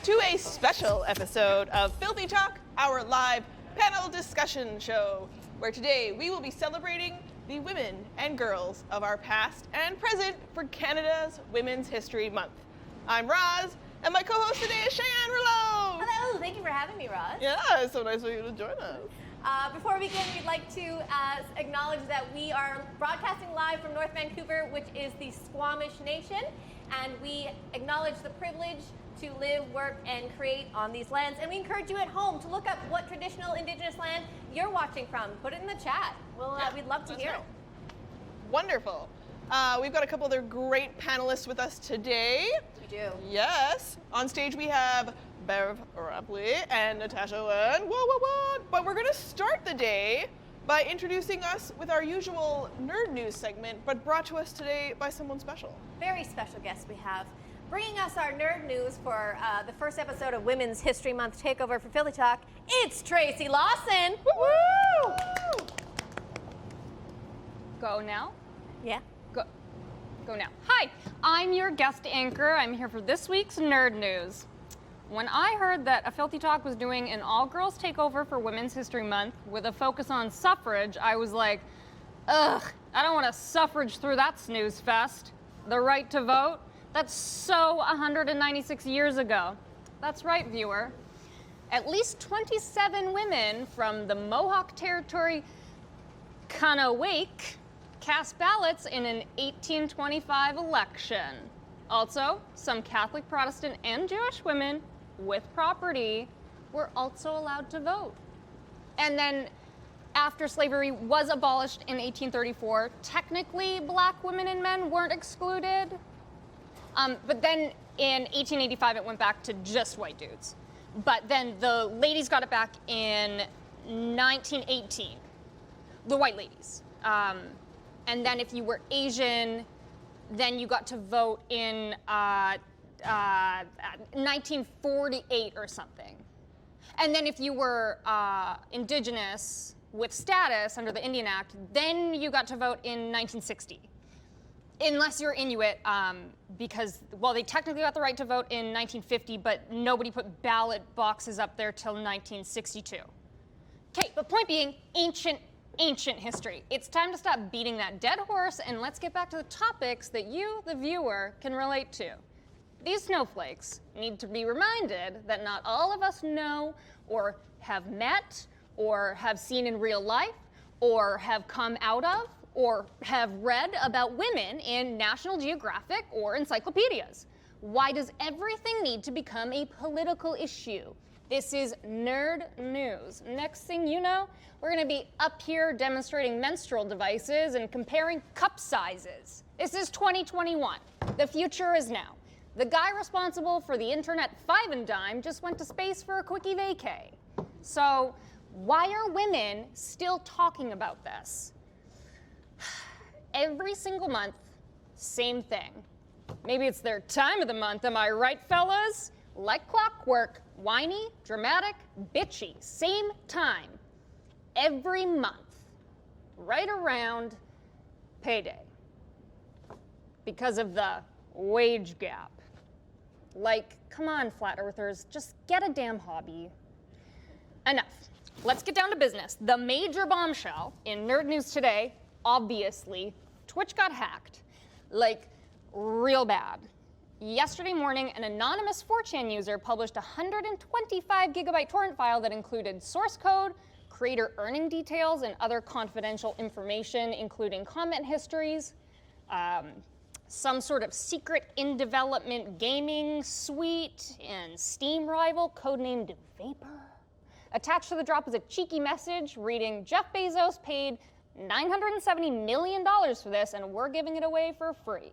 to a special episode of Filthy Talk, our live panel discussion show, where today we will be celebrating the women and girls of our past and present for Canada's Women's History Month. I'm Roz, and my co-host today is Cheyenne. Hello, thank you for having me, Roz. Yeah, it's so nice of you to join us. Before we begin, we'd like to acknowledge that we are broadcasting live from North Vancouver, which is the Squamish Nation, and we acknowledge the privilege to live, work, and create on these lands. And we encourage you at home to look up what traditional Indigenous land you're watching from. Put it in the chat. We'd love to hear it. Wonderful. We've got a couple other great panelists with us today. We do. Yes. On stage we have Bev and Natasha and but we're going to start the day by introducing us with our usual nerd news segment, but brought to us today by someone special. Very special guest we have. Bringing us our nerd news for the first episode of Women's History Month takeover for Philly Talk, it's Tracy Lawson. Woo-woo! Go now? Yeah. Go now. Hi, I'm your guest anchor. I'm here for this week's nerd news. When I heard that a Filthy Talk was doing an all-girls takeover for Women's History Month with a focus on suffrage, I was like, ugh, I don't want to suffrage through that snooze fest. The right to vote? That's so 196 years ago. That's right, viewer. At least 27 women from the Mohawk Territory, Kanawake, cast ballots in an 1825 election. Also, some Catholic, Protestant, and Jewish women with property were also allowed to vote. And then, after slavery was abolished in 1834, technically black women and men weren't excluded. But then in 1885, it went back to just white dudes. But then the ladies got it back in 1918, the white ladies. And then if you were Asian, then you got to vote in 1948 or something. And then if you were indigenous with status under the Indian Act, then you got to vote in 1960. Unless you're Inuit, because, well, they technically got the right to vote in 1950, but nobody put ballot boxes up there till 1962. Okay, but point being, ancient history. It's time to stop beating that dead horse, and let's get back to the topics that you, the viewer, can relate to. These snowflakes need to be reminded that not all of us know or have met or have seen in real life or have come out of or have read about women in National Geographic or encyclopedias. Why does everything need to become a political issue? This is nerd news. Next thing you know, we're gonna be up here demonstrating menstrual devices and comparing cup sizes. This is 2021. The future is now. The guy responsible for the internet five and dime just went to space for a quickie vacay. So why are women still talking about this? Every single month, same thing. Maybe it's their time of the month, am I right, fellas? Like clockwork, whiny, dramatic, bitchy, same time. Every month, right around payday. Because of the wage gap. Like, come on, flat earthers, just get a damn hobby. Enough. Let's get down to business. The major bombshell in nerd news today, obviously, Twitch got hacked. Like, real bad. Yesterday morning, an anonymous 4chan user published a 125 gigabyte torrent file that included source code, creator earning details, and other confidential information, including comment histories, some sort of secret in-development gaming suite, and Steam rival codenamed Vapor. Attached to the drop is a cheeky message reading, Jeff Bezos paid $970 million for this, and we're giving it away for free.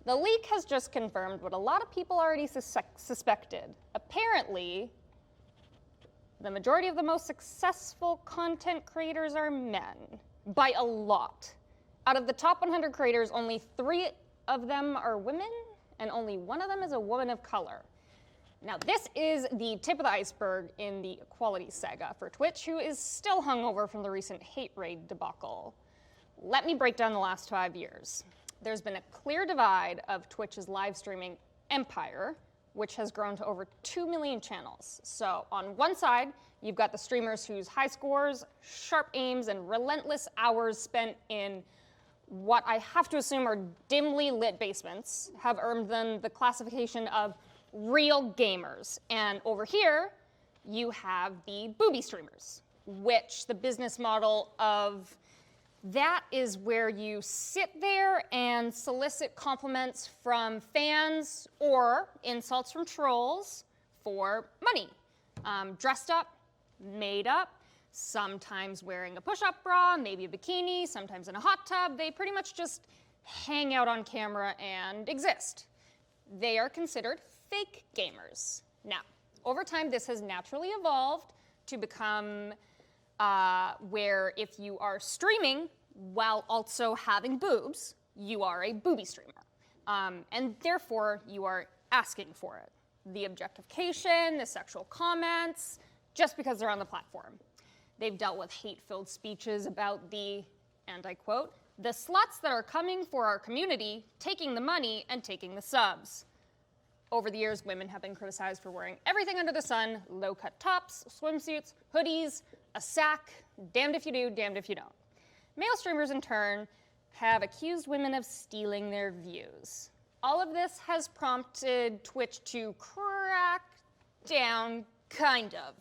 The leak has just confirmed what a lot of people already suspected. Apparently, the majority of the most successful content creators are men, by a lot. Out of the top 100 creators, only 3 of them are women, and only 1 of them is a woman of color. Now, this is the tip of the iceberg in the equality saga for Twitch, who is still hungover from the recent hate raid debacle. Let me break down the last 5 years. There's been a clear divide of Twitch's live streaming empire, which has grown to over 2 million channels. So on one side, you've got the streamers whose high scores, sharp aims, and relentless hours spent in what I have to assume are dimly lit basements have earned them the classification of real gamers. And over here, you have the booby streamers, which the business model of that is where you sit there and solicit compliments from fans or insults from trolls for money. Dressed up, made up, sometimes wearing a push-up bra, maybe a bikini, sometimes in a hot tub. They pretty much just hang out on camera and exist. They are considered fake gamers. Now, over time, this has naturally evolved to become where if you are streaming while also having boobs, you are a booby streamer. And therefore, you are asking for it. The objectification, the sexual comments, just because they're on the platform. They've dealt with hate-filled speeches about the, and I quote, the sluts that are coming for our community, taking the money and taking the subs. Over the years, women have been criticized for wearing everything under the sun, low-cut tops, swimsuits, hoodies, a sack, damned if you do, damned if you don't. Male streamers, in turn, have accused women of stealing their views. All of this has prompted Twitch to crack down, kind of,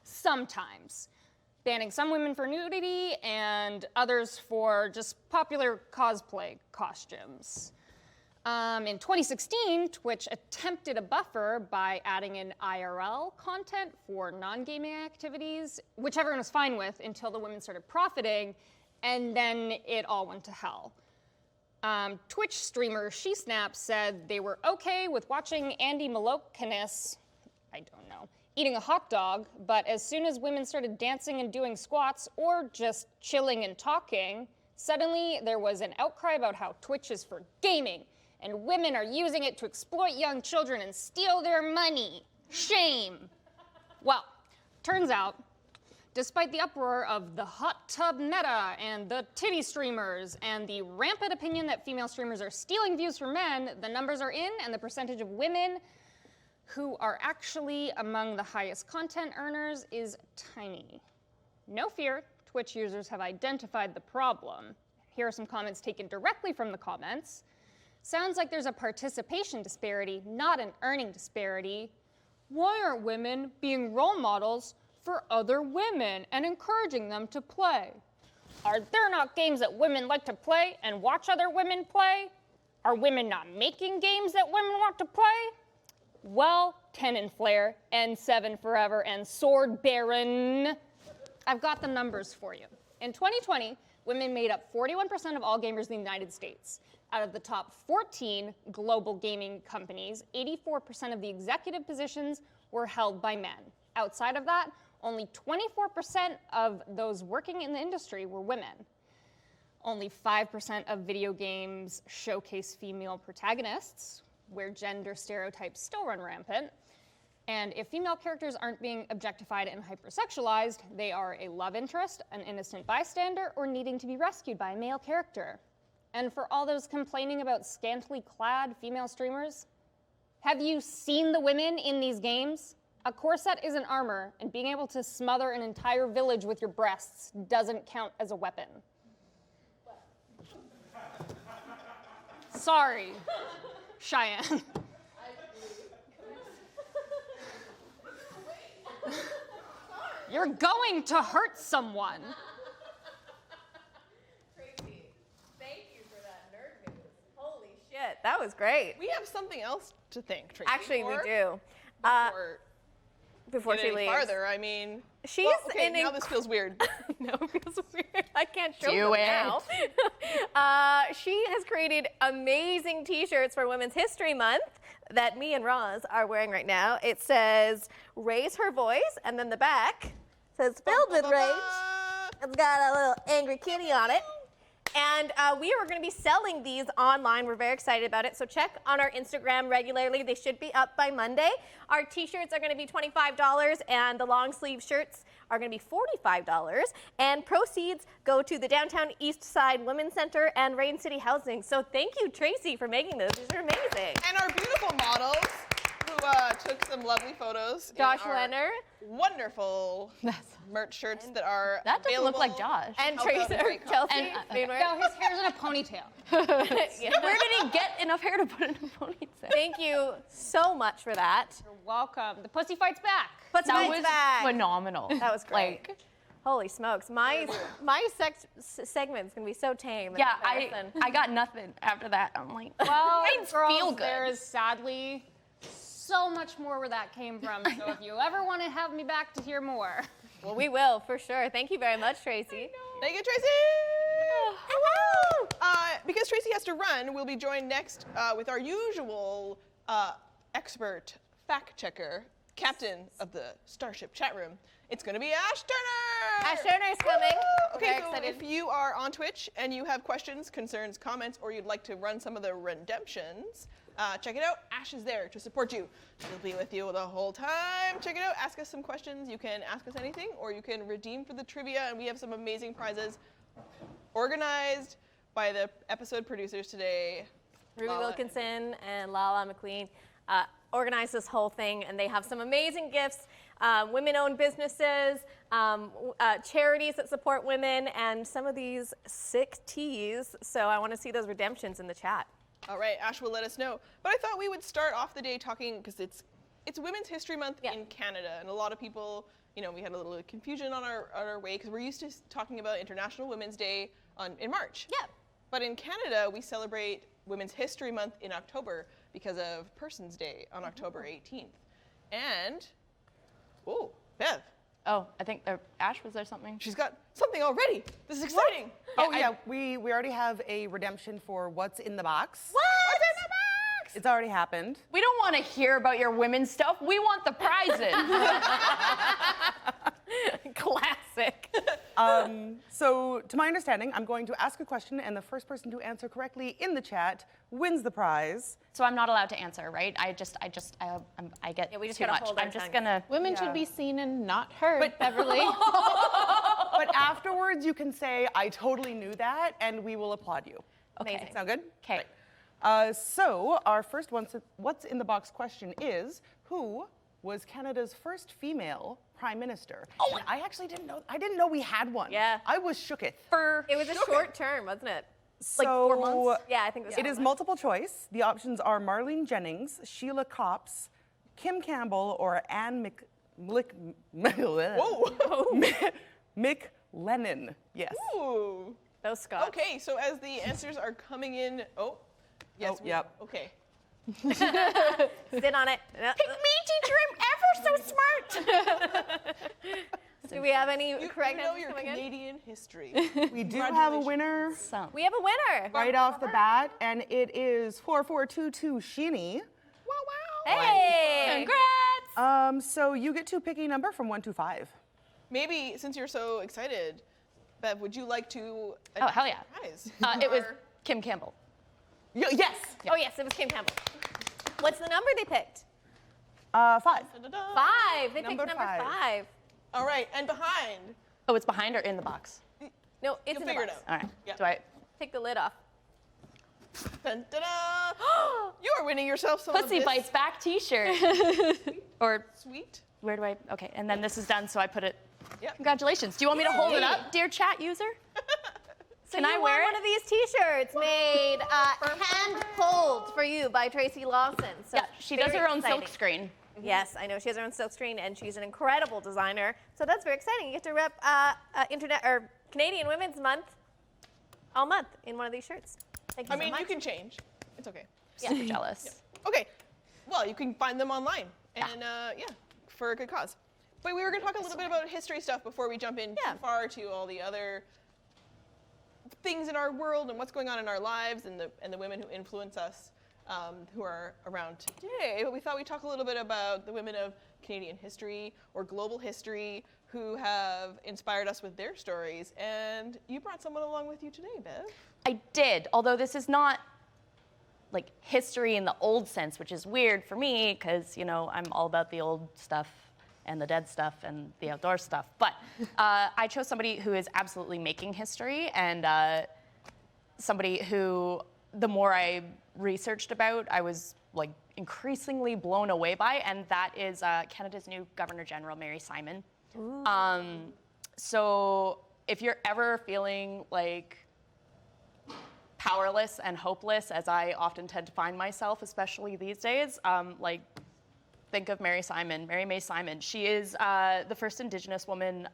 sometimes, banning some women for nudity and others for just popular cosplay costumes. In 2016, Twitch attempted a buffer by adding in IRL content for non-gaming activities, which everyone was fine with until the women started profiting, and then it all went to hell. Twitch streamer SheSnap said they were okay with watching Andy Malokinis, I don't know, eating a hot dog, but as soon as women started dancing and doing squats or just chilling and talking, suddenly there was an outcry about how Twitch is for gaming, and women are using it to exploit young children and steal their money. Shame. Well, turns out, despite the uproar of the hot tub meta and the titty streamers and the rampant opinion that female streamers are stealing views from men, the numbers are in and the percentage of women who are actually among the highest content earners is tiny. No fear, Twitch users have identified the problem. Here are some comments taken directly from the comments. Sounds like there's a participation disparity, not an earning disparity. Why aren't women being role models for other women and encouraging them to play? Are there not games that women like to play and watch other women play? Are women not making games that women want to play? Well, Tenon Flare, N7 Forever, and Sword Baron, I've got the numbers for you. In 2020, women made up 41% of all gamers in the United States. Out of the top 14 global gaming companies, 84% of the executive positions were held by men. Outside of that, only 24% of those working in the industry were women. Only 5% of video games showcase female protagonists, where gender stereotypes still run rampant. And if female characters aren't being objectified and hypersexualized, they are a love interest, an innocent bystander, or needing to be rescued by a male character. And for all those complaining about scantily clad female streamers, have you seen the women in these games? A corset is an armor, and being able to smother an entire village with your breasts doesn't count as a weapon. Sorry, Cheyenne. You're going to hurt someone. Tracy, thank you for that nerd news. Holy shit, that was great. We have something else to thank Tracy Actually, for. we do. Before Get she any leaves. farther, I mean, She's well, okay, an now this feels weird. No, it feels weird. I can't show Do them it. now. She has created amazing t-shirts for Women's History Month that me and Roz are wearing right now. It says, raise her voice, and then the back says, filled with rage. It's got a little angry kitty on it. And we are going to be selling these online. We're very excited about it. So check on our Instagram regularly. They should be up by Monday. Our t-shirts are going to be $25, and the long sleeve shirts are going to be $45. And proceeds go to the Downtown East Side Women's Center and Rain City Housing. So thank you, Tracy, for making those. These are amazing. And our beautiful models, who took some lovely photos. Josh in our Leonard. Wonderful merch shirts that are That doesn't look like available. Josh. And Help out Tracy, the great cause. Chelsea. And, Maynard. No, his hair's in a ponytail. Where did he get enough hair to put in a ponytail? Thank you so much for that. You're welcome. The pussy fight's back. Put That some was back. phenomenal. That was great. Like, Holy smokes. My segment's going to be so tame. in yeah, comparison. I got nothing after that. I'm like, Well, mine girls, feel good. there is sadly so much more where that came from. So if you ever want to have me back to hear more. Well, we will, for sure. Thank you very much, Tracy. Thank you, Tracy! Because Tracy has to run, we'll be joined next with our usual expert fact checker, captain of the Starship chat room. It's going to be Ash Turner! Ash Turner's coming. Woo! Okay, Very so excited. if you are on Twitch and you have questions, concerns, comments, or you'd like to run some of the redemptions, check it out. Ash is there to support you. He'll be with you the whole time. Check it out. Ask us some questions. You can ask us anything, or you can redeem for the trivia, and we have some amazing prizes organized by the episode producers today. Ruby Lala. Wilkinson and Lala McQueen organized this whole thing, and they have some amazing gifts. Women-owned businesses, charities that support women, and some of these sick teas. So I want to see those redemptions in the chat. All right, Ash will let us know. But I thought we would start off the day talking, because it's Women's History Month Yeah. in Canada, and a lot of people, we had a little confusion on our way, because we're used to talking about International Women's Day in March. Yeah. But in Canada, we celebrate Women's History Month in October because of Persons Day on October 18th. And, oh, Bev, Oh, I think Ash, was there something? she's got something already. This is exciting. Oh yeah, we already have a redemption for what's in the box. What? What's in the box? It's already happened. We don't want to hear about your women's stuff. We want the prizes. Classic. So to my understanding, I'm going to ask a question, and the first person to answer correctly in the chat wins the prize. So I'm not allowed to answer, right? I get Yeah, we just too gotta much. hold our I'm just tongue. gonna. Women Yeah. should be seen and not heard, Beverly. But afterwards, you can say, "I totally knew that," and we will applaud you. Amazing. Sound good? Okay. So our first what's in the box question is, who was Canada's first female prime minister? Oh, and I actually didn't know. I didn't know we had one. Yeah. I was shooketh. It was a short term, wasn't it? Like 4 So, months? Yeah, I think it was. It is multiple choice. The options are Marlene Jennings, Sheila Copps, Kim Campbell, or Anne McLennan. Yes. Ooh. Those Scots. Okay, so as the answers are coming in, yes. Oh, yep. Okay. Sit on it. Me, teacher, I'm ever so smart. Do we have any You correct know answers your coming in? Canadian history. We do have a winner We have a winner. right off the bat, and it is 4422 Sheeny. Wow, wow. Hey. Congrats. So you get to pick a number from 1 to 5. Maybe since you're so excited, Bev, would you like to? Oh, hell yeah. Prize? It was Or- Kim Campbell. Yes. Oh, yes, it was Kim Campbell. What's the number they picked? 5. Da-da-da. 5. They Number picked number five. 5. All right, and behind. Oh, it's behind or in the box? No, it's You'll in the figure it box. out. All right. Yeah. Do I? Take the lid off. Dun, da-da. You are winning yourself some of Pussy this Bites back T-shirt. Or sweet. where do I? Okay, and then this is done, so I put it. Yep. Congratulations. Do you want me to hold it up, dear chat user? So Can you I won wear one it? of these T-shirts made hand pulled for you by Tracy Lawson. So Yeah, she does very her own exciting. silk screen. Yes, I know she has her own silk screen, and she's an incredible designer. So that's very exciting. You get to rep internet or Canadian Women's Month all month in one of these shirts. Thank you I so mean, much. you can change. It's okay. Super jealous. Okay. Well, you can find them online, and for a good cause. But we were going to talk a little bit about history stuff before we jump in Yeah. too far to all the other things in our world and what's going on in our lives and the women who influence us who are around today. But we thought we'd talk a little bit about the women of Canadian history or global history who have inspired us with their stories. And you brought someone along with you today, Bev. I did, although this is not like history in the old sense, which is weird for me because, you know, I'm all about the old stuff and the dead stuff and the outdoor stuff. But I chose somebody who is absolutely making history and somebody who, the more I researched about, I was like increasingly blown away by, and that is Canada's new Governor General, Mary Simon. So if you're ever feeling like powerless and hopeless, as I often tend to find myself, especially these days, like think of Mary Simon, Mary May Simon. She is the first Indigenous woman,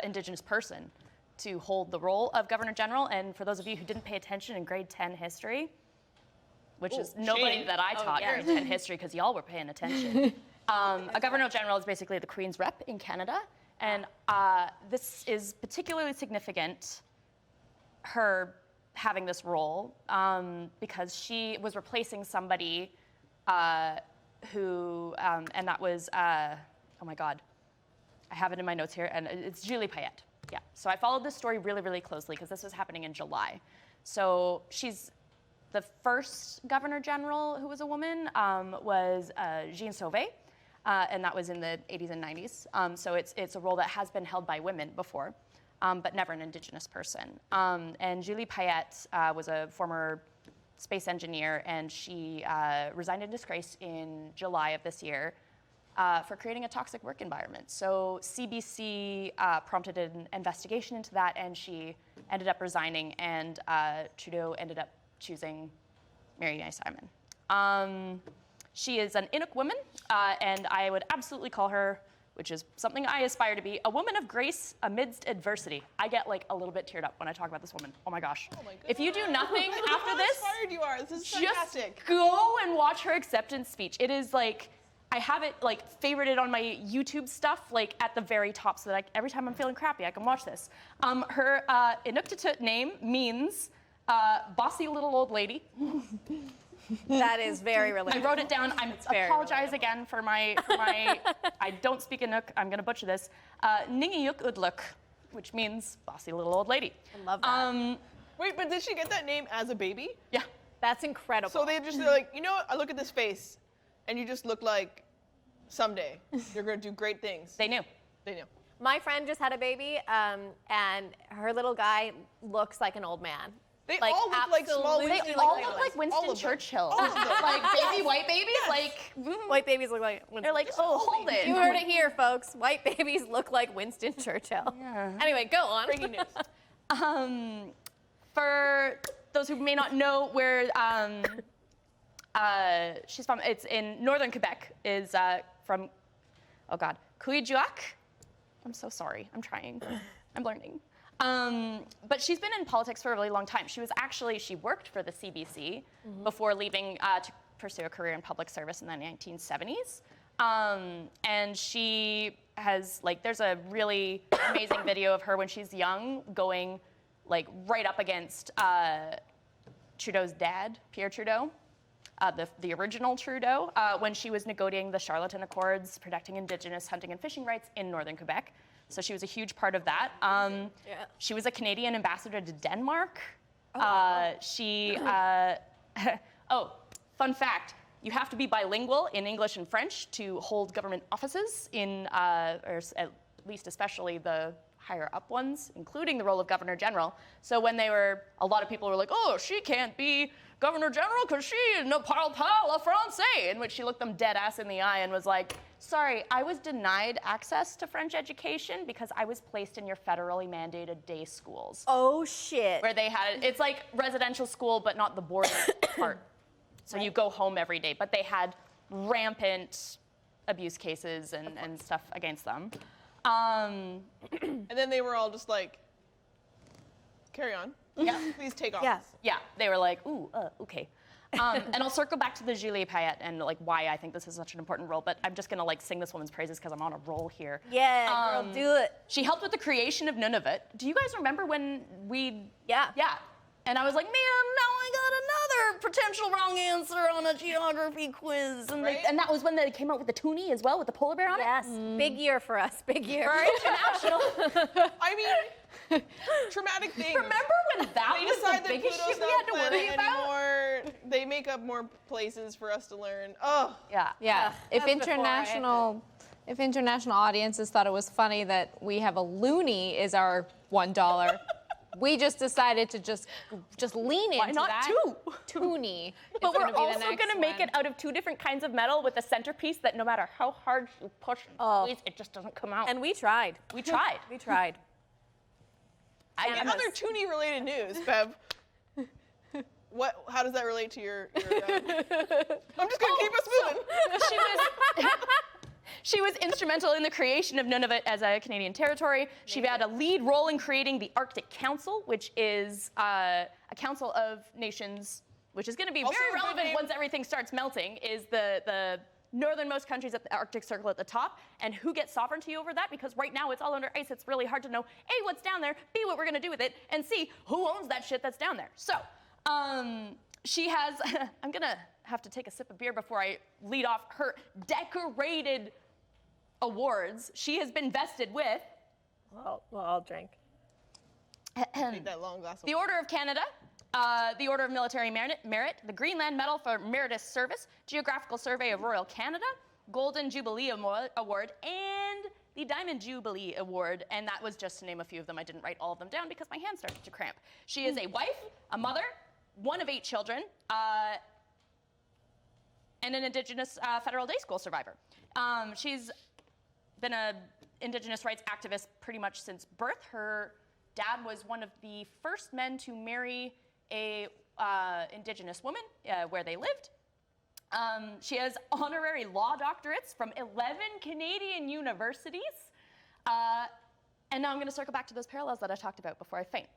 Indigenous person to hold the role of Governor General. And for those of you who didn't pay attention in grade 10 history, which is nobody shame. that I taught grade 10 history because y'all were paying attention. A Governor General is basically the Queen's rep in Canada. And this is particularly significant, her having this role, because she was replacing somebody who, and that was, oh my God, I have it in my notes here, and it's Julie Payette. Yeah, so I followed this story really, really closely because this was happening in July. So she's the first Governor General who was a woman, was Jean Sauvé, and that was in the 80s and 90s. So it's a role that has been held by women before, but never an Indigenous person. And Julie Payette was a former space engineer, and she resigned in disgrace in July of this year for creating a toxic work environment. So CBC prompted an investigation into that, and she ended up resigning, and Trudeau ended up choosing Mary May Simon. She is an Inuk woman, and I would absolutely call her, which is something I aspire to be, a woman of grace amidst adversity. I get like a little bit teared up when I talk about this woman. Oh my gosh. Oh my If you do nothing after this, How inspired you are. This is just fantastic. go and watch her acceptance speech. It is like, I have it like favorited on my YouTube stuff, like at the very top, so that every time I'm feeling crappy, I can watch this. Her Inuktitut name means bossy little old lady. That is very I relatable. wrote it down. I very apologize again for my I don't speak Inuk. I'm gonna butcher this. Ningiyuk Udluk, which means bossy little old lady. I love that. Wait, but did she get that name as a baby? Yeah. That's incredible. So they're like, you know what? I look at this face, and you just look like someday you're gonna do great things. They knew. They knew. My friend just had a baby, and her little guy looks like an old man. They all look like small absolutely Winston They all Churchill. look like All Winston of them. Churchill. All of them. Like baby white babies, like White babies look like Winston. they're like, oh, hold it. You heard it here, folks. White babies look like Winston Churchill. Yeah. Anyway, go on. Breaking news. For those who may not know where she's from, it's in northern Quebec, is from, oh God, Cuijuac. I'm so sorry, I'm trying, I'm learning. But she's been in politics for a really long time. She worked for the CBC before leaving to pursue a career in public service in the 1970s. And she has, like, there's a really amazing video of her when she's young going, like, right up against Trudeau's dad, Pierre Trudeau, the original Trudeau, when she was negotiating the Charlottetown Accords, protecting Indigenous hunting and fishing rights in northern Quebec. So she was a huge part of that. She was a Canadian ambassador to Denmark. Oh, fun fact, you have to be bilingual in English and French to hold government offices in, or at least especially the higher up ones, including the role of Governor General. So when a lot of people were like, oh, she can't be Governor General because she ne parle pas le français, in which she looked them dead ass in the eye and was like, sorry, I was denied access to French education because I was placed in your federally mandated day schools. Oh, shit. Where they had, it's like residential school, but not the boarding part. So you go home every day, but they had rampant abuse cases and stuff against them. And then they were all just like, carry on. Yeah. Please take off. Yes. Yeah, they were like, ooh, okay. And I'll circle back to the Julie Payette and like why I think this is such an important role, but I'm just gonna like sing this woman's praises because I'm on a roll here. Yeah, girl, do it. She helped with the creation of Nunavut. Do you guys remember when Yeah. Yeah. And I was like, man, now I got another potential wrong answer on a geography quiz. And, Right? and that was when they came out with the toonie as well, with the polar bear on Yes. it. Big year for us. Big year. For international. I mean, traumatic things. Remember when that They was decide the that biggest Pluto's shit we not had to a worry planet about? anymore. They make up more places for us to learn. Oh, Yeah. Yeah. If That's before I had if international audiences thought it was funny that we have a loonie is our $1, We just decided to just lean into not that. two? Toonie. But is we're gonna be the also next going to make one. it out of 2 different kinds of metal with a centerpiece that no matter how hard you push and squeeze, it just doesn't come out. And we tried. we tried. We tried. In other Toonie-related news, Bev, how does that relate to your I'm just going to keep us moving. She was instrumental in the creation of Nunavut as a Canadian territory. She had a lead role in creating the Arctic Council, which is a council of nations, which is going to be Also very a good relevant name. once everything starts melting, is the northernmost countries at the Arctic Circle at the top, and who gets sovereignty over that, because right now it's all under ice. It's really hard to know, A, what's down there, B, what we're going to do with it, and C, who owns that shit that's down there. So she has, I'm going to have to take a sip of beer before I lead off her decorated awards she has been vested with. Well, I'll drink. Take that long glass of The Order of Canada, the Order of Military Merit, the Greenland Medal for Meritorious Service, Geographical Survey of Royal Canada, Golden Jubilee Award, and the Diamond Jubilee Award. And that was just to name a few of them. I didn't write all of them down because my hand started to cramp. She is a wife, a mother, one of 8 children, and an Indigenous federal day school survivor. She's been an Indigenous rights activist pretty much since birth. Her dad was one of the first men to marry a Indigenous woman where they lived. She has honorary law doctorates from 11 Canadian universities. And now I'm going to circle back to those parallels that I talked about before I faint.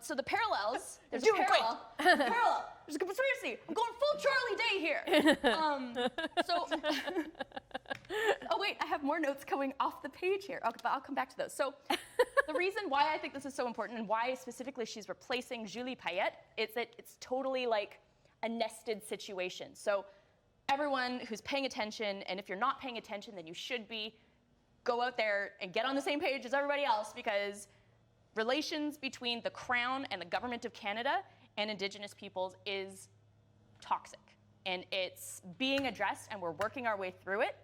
So the parallels, there's a parallel. There's a conspiracy. I'm going full Charlie Day here. Oh wait, I have more notes coming off the page here. I'll come back to those. So the reason why I think this is so important and why specifically she's replacing Julie Payette is that it's totally like a nested situation. So everyone who's paying attention, and if you're not paying attention, then you should be, go out there and get on the same page as everybody else, because relations between the Crown and the Government of Canada and Indigenous peoples is toxic. And it's being addressed, and we're working our way through it.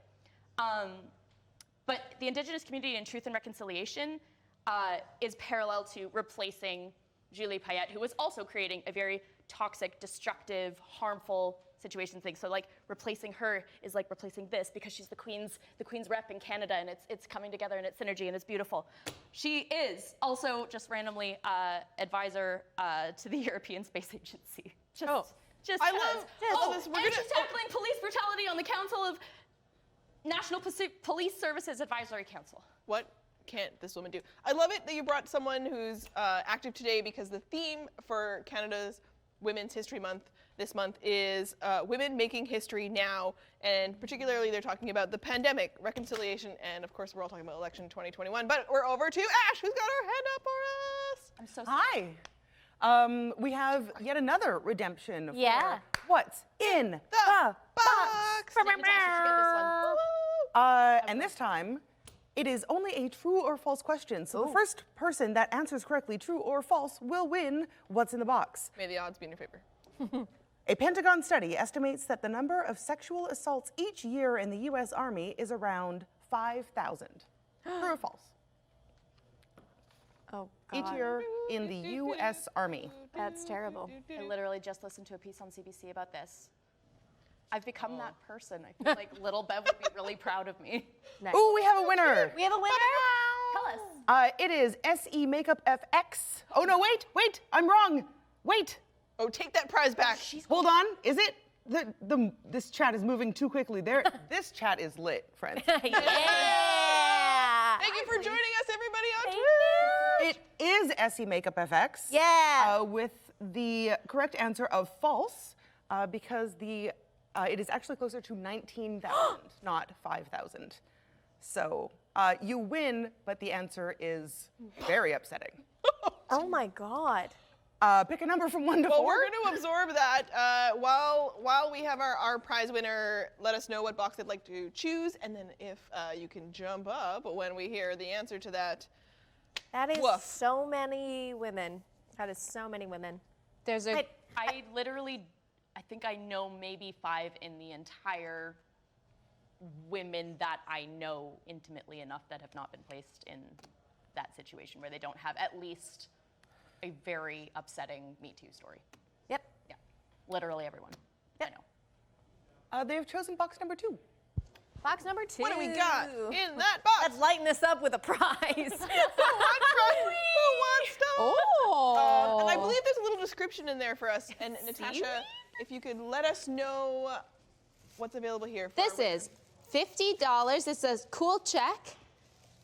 But the Indigenous community in Truth and Reconciliation is parallel to replacing Julie Payette, who was also creating a very toxic, destructive, harmful situation thing. So like replacing her is like replacing this, because she's the Queen's rep in Canada, and it's coming together and it's synergy and it's beautiful. She is also just randomly advisor to the European Space Agency. I love this. And she's tackling police brutality on the Council of National Police Services Advisory Council. What can't this woman do? I love it that you brought someone who's active today, because the theme for Canada's Women's History Month this month is women making history now, and particularly they're talking about the pandemic, reconciliation, and of course we're all talking about election 2021. But we're over to Ash, who's got her hand up for us. I'm so sorry. Hi. We have yet another redemption Yeah. for What's in the Box. Natasha should get this one. And this time, it is only a true or false question. So the first person that answers correctly, true or false, will win What's in the Box. May the odds be in your favor. A Pentagon study estimates that the number of sexual assaults each year in the U.S. Army is around 5,000. True or false? Oh, Each God. year in the U.S. Army. That's terrible. I literally just listened to a piece on CBC about this. I've become that person. I feel like little Bev would be really proud of me. Nice. Ooh, we have a winner. We have a winner? Tell us. It is SE Makeup FX. Oh no, wait, I'm wrong. Wait, Oh, take that prize back. hold on. Is it? This chat is moving too quickly. This chat is lit, friends. Yeah. Thank you for joining us, everybody, on Thank Twitter. It is SE Makeup FX. Yeah. With the correct answer of false, because it is actually closer to 19,000, not 5,000. So you win, but the answer is very upsetting. Oh my God. Pick a number from 1 to 4. Well, we're going to absorb that. While we have our prize winner, let us know what box they'd like to choose, and then if you can jump up when we hear the answer to that. That is Woof. so many women. That is so many women. There's a I literally, I think I know maybe 5 in the entire women that I know intimately enough that have not been placed in that situation where they don't have at least a very upsetting Me Too story. Yep. Yeah, literally everyone. Yep. I know. They've chosen box number 2. Box number 2. What do we got in that box? Let's lighten this up with a prize. Who wants stuff? Oh. And I believe there's a little description in there for us. And Natasha, if you could let us know what's available here. For This is $50. It says cool check.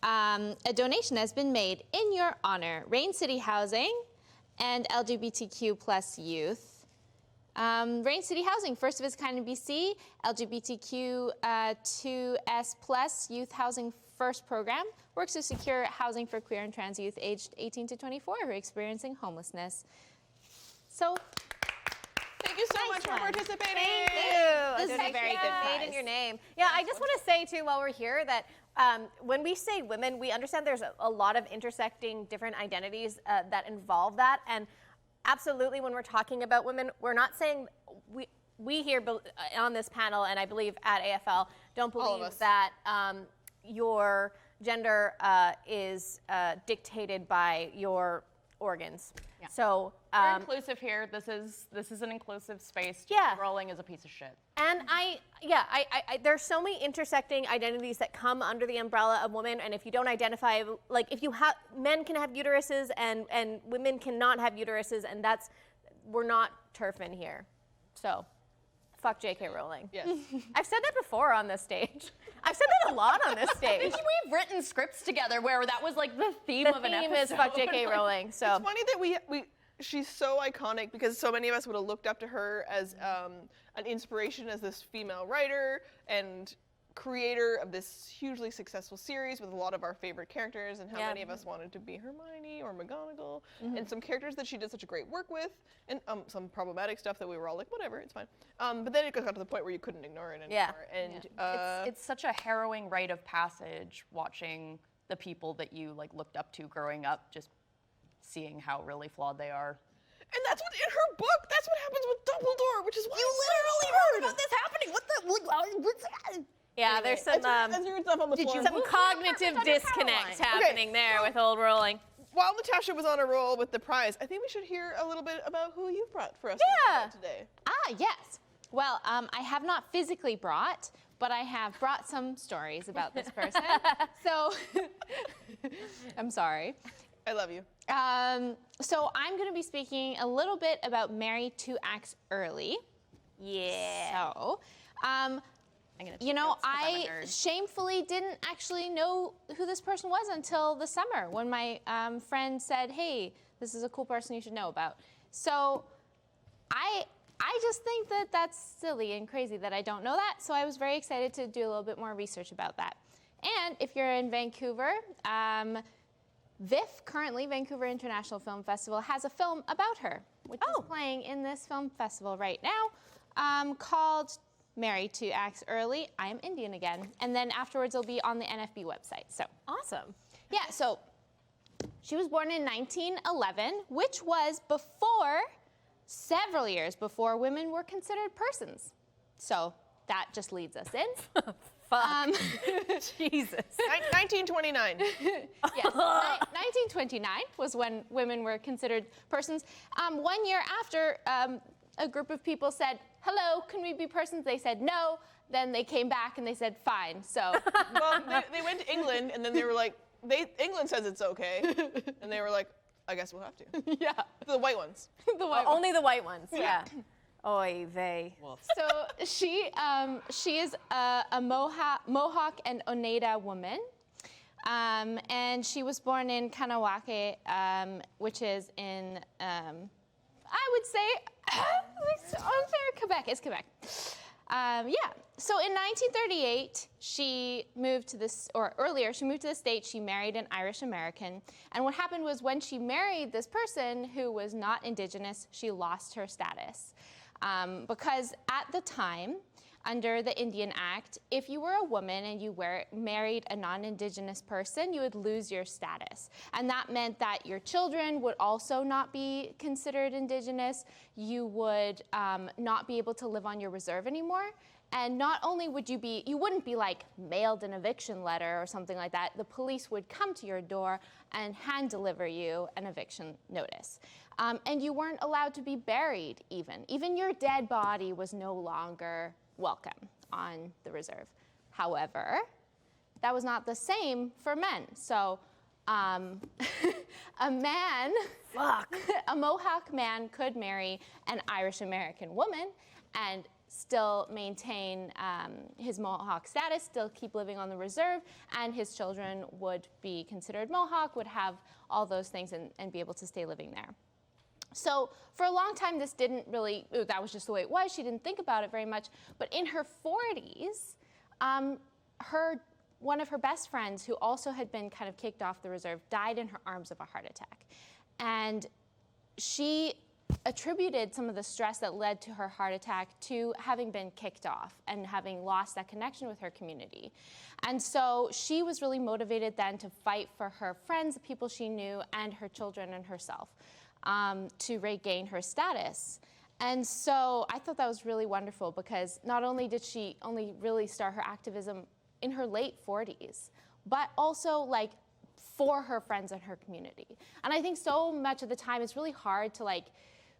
A donation has been made in your honor. Rain City Housing and LGBTQ plus youth. Rain City Housing, first of its kind in BC, LGBTQ2S plus youth housing first program, works to secure housing for queer and trans youth aged 18 to 24 who are experiencing homelessness. So, Thank you so much for participating. Thank you. This is a very good Made in prize. your name. Yeah, I just want to say too, while we're here, that when we say women, we understand there's a lot of intersecting different identities that involve that, and absolutely, when we're talking about women, we're not saying we here on this panel, and I believe at AFL, don't All of believe us. that your gender is dictated by your organs. Yeah. So. We're inclusive here. This is an inclusive space. Yeah. Rowling is a piece of shit. And there's so many intersecting identities that come under the umbrella of women, and if you don't identify, like if you have, men can have uteruses and women cannot have uteruses, and we're not turfing here. So, fuck J.K. Rowling. Yes. I've said that before on this stage. I've said that a lot on this stage. We've written scripts together where that was like the theme The of an theme episode. is fuck J.K. Rowling. So It's funny that she's so iconic because so many of us would have looked up to her as an inspiration as this female writer and creator of this hugely successful series with a lot of our favorite characters, and how Yeah. many of us wanted to be Hermione or McGonagall, and some characters that she did such a great work with, and some problematic stuff that we were all like, whatever, it's fine. But then it got to the point where you couldn't ignore it anymore. Yeah. And It's such a harrowing rite of passage watching the people that you like looked up to growing up, just seeing how really flawed they are. and that's what in her book. That's what happens with Dumbledore, which is why You it's so literally hard. heard about this happening. What the? What's that? yeah, there's some That's weird stuff on the floor. some cognitive disconnects happening there with old Rowling. While Natasha was on a roll with the prize, I think we should hear a little bit about who you brought for us to Yeah. talk about today. Yes. Well, I have not physically brought, but I have brought some stories about this person. So, I'm sorry. I love you. So I'm going to be speaking a little bit about Married 2 Acts Early. Yeah. So, I'm gonna take you know, notes 'cause I'm a I nerd. shamefully didn't actually know who this person was until the summer when my friend said, hey, this is a cool person you should know about. So I just think that that's silly and crazy that I don't know that. So I was very excited to do a little bit more research about that. And if you're in Vancouver, VIFF, currently Vancouver International Film Festival, has a film about her, which is playing in this film festival right now, called Married 2 Acts Early, I Am Indian Again. And then afterwards it'll be on the NFB website. So Awesome. yeah, so she was born in 1911, which was before, several years before women were considered persons. So that just leads us in. Fuck. Jesus. 1929. Yes, 1929 was when women were considered persons. 1 year after, a group of people said, hello, can we be persons? They said no. Then they came back and they said fine. So Well, they went to England, and then they were like, England says it's okay. And they were like, I guess we'll have to. yeah, The white ones. the white Only the white ones. Yeah. Oy vey. So she is a Mohawk and Oneida woman, and she was born in Kanawake, which is in I would say Quebec. It's Quebec. Yeah. So in 1938, she moved to this, or earlier, she moved to the States. She married an Irish American. And what happened was when she married this person who was not Indigenous, she lost her status. Because at the time, under the Indian Act, if you were a woman and you married a non-Indigenous person, you would lose your status. And that meant that your children would also not be considered Indigenous. You would not be able to live on your reserve anymore. And not only would you wouldn't be like mailed an eviction letter or something like that. The police would come to your door and hand deliver you an eviction notice. And you weren't allowed to be buried even. Even your dead body was no longer welcome on the reserve. However, that was not the same for men. So a man, a Mohawk man could marry an Irish American woman and still maintain his Mohawk status, still keep living on the reserve, and his children would be considered Mohawk, would have all those things and be able to stay living there. So for a long time, this didn't really, that was just the way it was. She didn't think about it very much. But in her 40s, one of her best friends, who also had been kind of kicked off the reserve, died in her arms of a heart attack. And she attributed some of the stress that led to her heart attack to having been kicked off and having lost that connection with her community. And so she was really motivated then to fight for her friends, the people she knew, and her children and herself to regain her status. And so I thought that was really wonderful, because not only did she only really start her activism in her late 40s, but also like for her friends and her community. And I think so much of the time it's really hard to like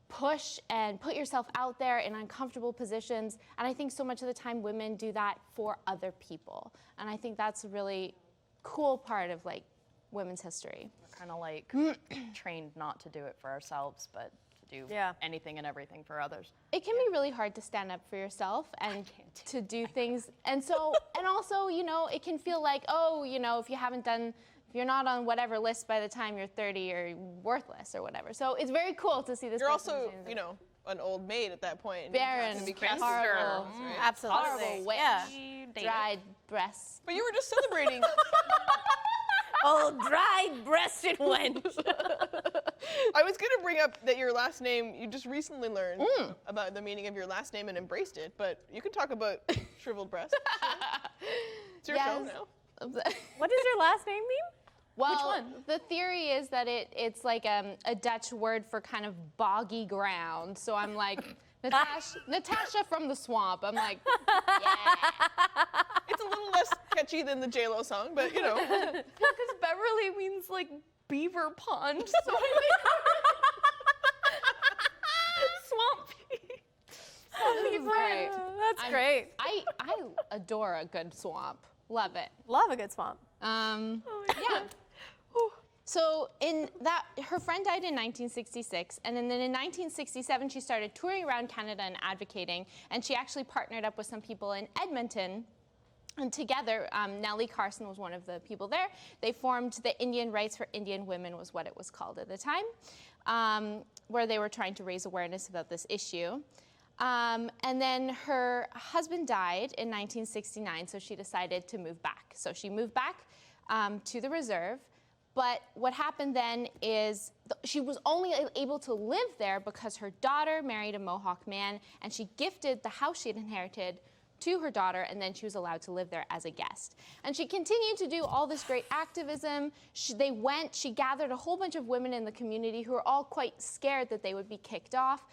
push and put yourself out there in uncomfortable positions. And I think so much of the time women do that for other people. And I think that's a really cool part of like women's history. We're kind of like trained not to do it for ourselves, but to do anything and everything for others. It can be really hard to stand up for yourself and to do things. And so, and also, you know, it can feel like, oh, you know, if you're not on whatever list by the time you're 30, you're worthless or whatever. So it's very cool to see this. You're also, you know, an old maid at that point. Barren, horrible, Absolutely. horrible, wet, dried breasts. But you were just celebrating. Oh, dry-breasted wench. I was going to bring up that your last name, you just recently learned about the meaning of your last name and embraced it, but you can talk about shriveled breasts. It's your show now. What does your last name mean? Well, Which one? The theory is that it's like a Dutch word for kind of boggy ground. So I'm like, Natasha from the swamp. I'm like, yeah. It's a little less catchy than the J-Lo song, but you know. Because Beverly means like beaver pond, so swampy. Right. That's great. I adore a good swamp. Love it. Love a good swamp. Yeah. So her friend died in 1966, and then in 1967 she started touring around Canada and advocating, and she actually partnered up with some people in Edmonton. And together, Nelly Carson was one of the people there. They formed the Indian Rights for Indian Women, was what it was called at the time, where they were trying to raise awareness about this issue. And then her husband died in 1969, so she decided to move back. So she moved back to the reserve. But what happened then is she was only able to live there because her daughter married a Mohawk man, and she gifted the house she had inherited to her daughter, and then she was allowed to live there as a guest. And she continued to do all this great activism. She gathered a whole bunch of women in the community who were all quite scared that they would be kicked off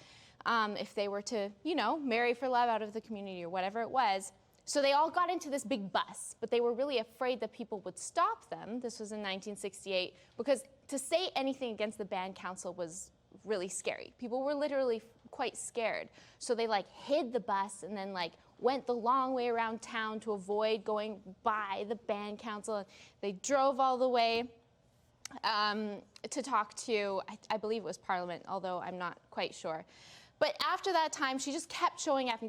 if they were to, you know, marry for love out of the community or whatever it was. So they all got into this big bus, but they were really afraid that people would stop them. This was in 1968, because to say anything against the band council was really scary. People were literally quite scared. So they like hid the bus and then like went the long way around town to avoid going by the band council. They drove all the way to talk to, I believe it was Parliament, although I'm not quite sure. But after that time, she just kept showing up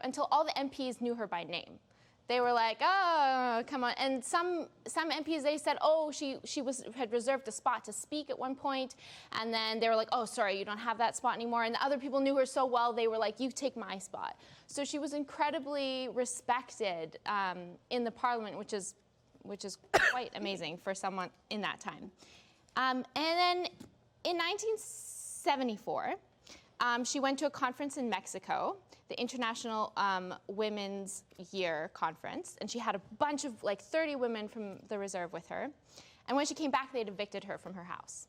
until all the MPs knew her by name. They were like, oh, come on. And some MPs, they said, oh, she had reserved a spot to speak at one point. And then they were like, oh, sorry, you don't have that spot anymore. And the other people knew her so well, they were like, you take my spot. So she was incredibly respected in the Parliament, which is quite amazing for someone in that time. And then in 1974, she went to a conference in Mexico, the International Women's Year Conference, and she had a bunch of, like 30 women from the reserve with her. And when she came back, they'd evicted her from her house.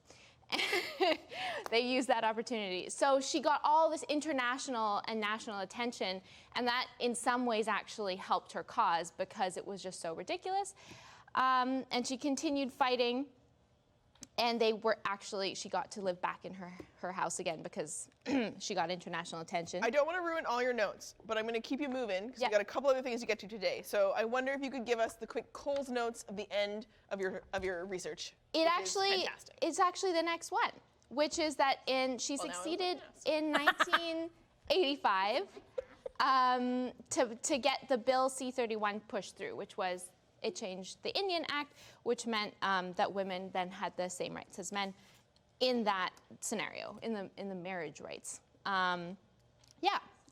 They used that opportunity. So she got all this international and national attention, and that in some ways actually helped her cause because it was just so ridiculous. And she continued fighting, and she got to live back in her house again because she got international attention. I don't want to ruin all your notes, but I'm going to keep you moving because Yeah. we got a couple other things to get to today. So I wonder if you could give us the quick Cole's notes of the end of your research. It's actually the next one, which is that she Well, now I succeeded was in 1985 to get the Bill C-31 pushed through, which was it changed the Indian Act, which meant that women then had the same rights as men in that scenario, in the marriage rights.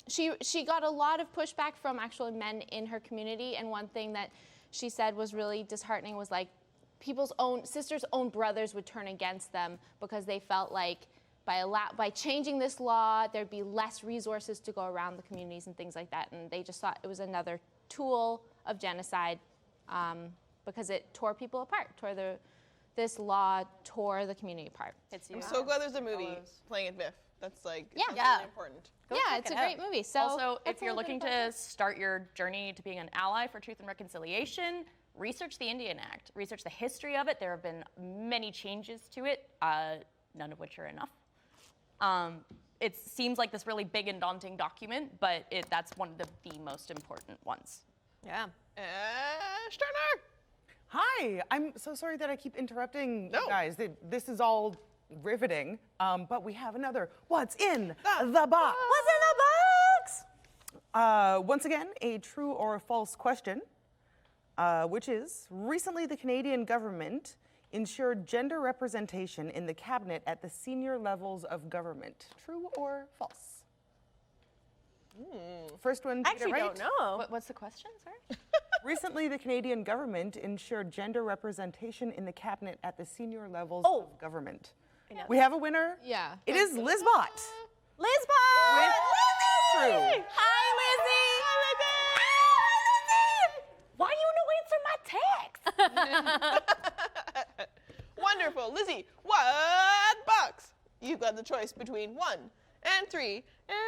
She got a lot of pushback from actual men in her community, and one thing that she said was really disheartening was like sisters' own brothers would turn against them because they felt like by changing this law, there'd be less resources to go around the communities and things like that, and they just thought it was another tool of genocide because it tore people apart. This law tore the community apart. I'm so glad there's a movie playing at VIF. That's like really important. It's a great movie. So Also, if that's a you're little bit looking about to start your journey to being an ally for truth and reconciliation, research the Indian Act. Research the history of it. There have been many changes to it, none of which are enough. It seems like this really big and daunting document, but that's one of the most important ones. Yeah. Sterner! Hi, I'm so sorry that I keep interrupting No. you guys. This is all riveting, but we have another What's in the Box? What's in the box? Once again, a true or a false question, which is, recently the Canadian government ensured gender representation in the cabinet at the senior levels of government. True or false? First one to I get it actually right. don't know. What's the question? Sorry. Recently, the Canadian government ensured gender representation in the cabinet at the senior levels Oh. of government. know. We have a winner. Yeah. It is Liz Bott. Liz Bott! With true. Hi, Lizzie! Why you no answer my text? Wonderful. Lizzie, what box? You've got the choice between 1 and 3 and 4.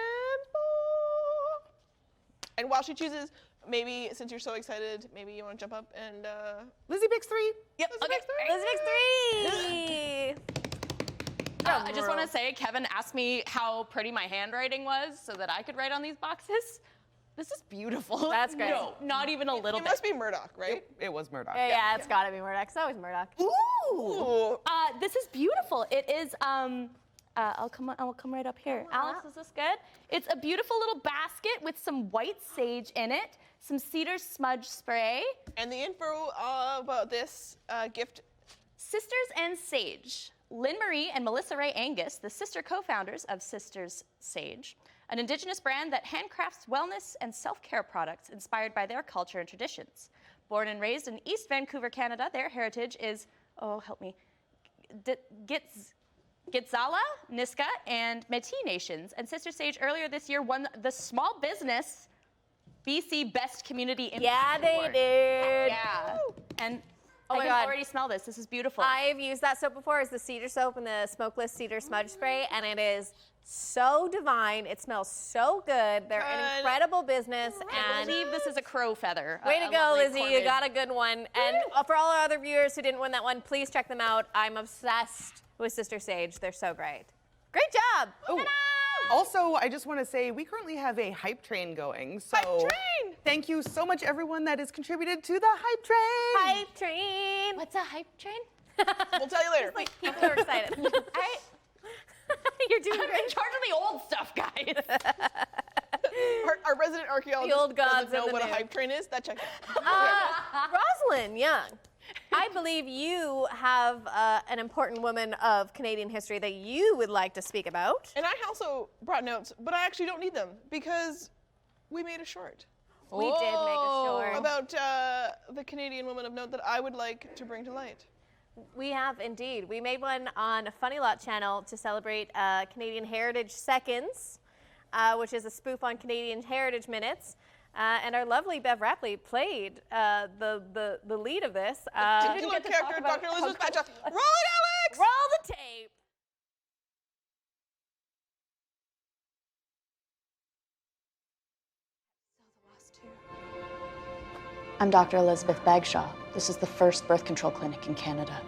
And while she chooses, maybe since you're so excited, maybe you want to jump up and Lizzie picks 3. Yep. Lizzie Okay. picks 3. Lizzie makes 3! I just want to say, Kevin asked me how pretty my handwriting was so that I could write on these boxes. This is beautiful. That's great. No, not even a little It bit. must be Murdoch, right? It was Murdoch. Yeah, it's gotta be Murdoch. It's always Murdoch. Ooh. This is beautiful. It is. I'll come right up here. Alex, is this good? It's a beautiful little basket with some white sage in it, some cedar smudge spray, And the info about this gift. Sisters and Sage. Lynn Marie and Melissa Ray Angus, the sister co-founders of Sisters Sage, an indigenous brand that handcrafts wellness and self-care products inspired by their culture and traditions. Born and raised in East Vancouver, Canada, their heritage is, Gitxala, Niska, and Métis nations. And Sister Sage earlier this year won the Small Business BC Best Community Impact Yeah, they Award. did. Yeah. And Oh I my can God. already smell this. This is beautiful. I've used that soap before. It's the cedar soap and the smokeless cedar smudge spray, and it is so divine. It smells so good. They're an Good. incredible business, I and believe this is a crow feather. way to a go, lovely Lizzie. You corvid. got a good one. And for all our other viewers who didn't win that one, please check them out. I'm obsessed with Sister Sage. They're so great. Great job. Ooh. Also, I just want to say we currently have a hype train going. So Hype train! Thank you so much, everyone that has contributed to the hype train. Hype train. What's a hype train? We'll tell you later. Like people are excited. You're doing I'm in great. charge of the old stuff, guys. Our resident archaeologist old gods doesn't know and the what a new. hype train is. That checks out. Rosalind Young, I believe you have an important woman of Canadian history that you would like to speak about. And I also brought notes, but I actually don't need them because we made a short We did make a short. about the Canadian woman of note that I would like to bring to light. We have indeed. We made one on Funny Lot channel to celebrate Canadian Heritage Seconds, which is a spoof on Canadian Heritage Minutes. And our lovely Bev Rapley played the lead of this. Titular character, Dr. Elizabeth Batcha. Roll it, Alex! Roll the tape. I'm Dr. Elizabeth Bagshaw. This is the first birth control clinic in Canada.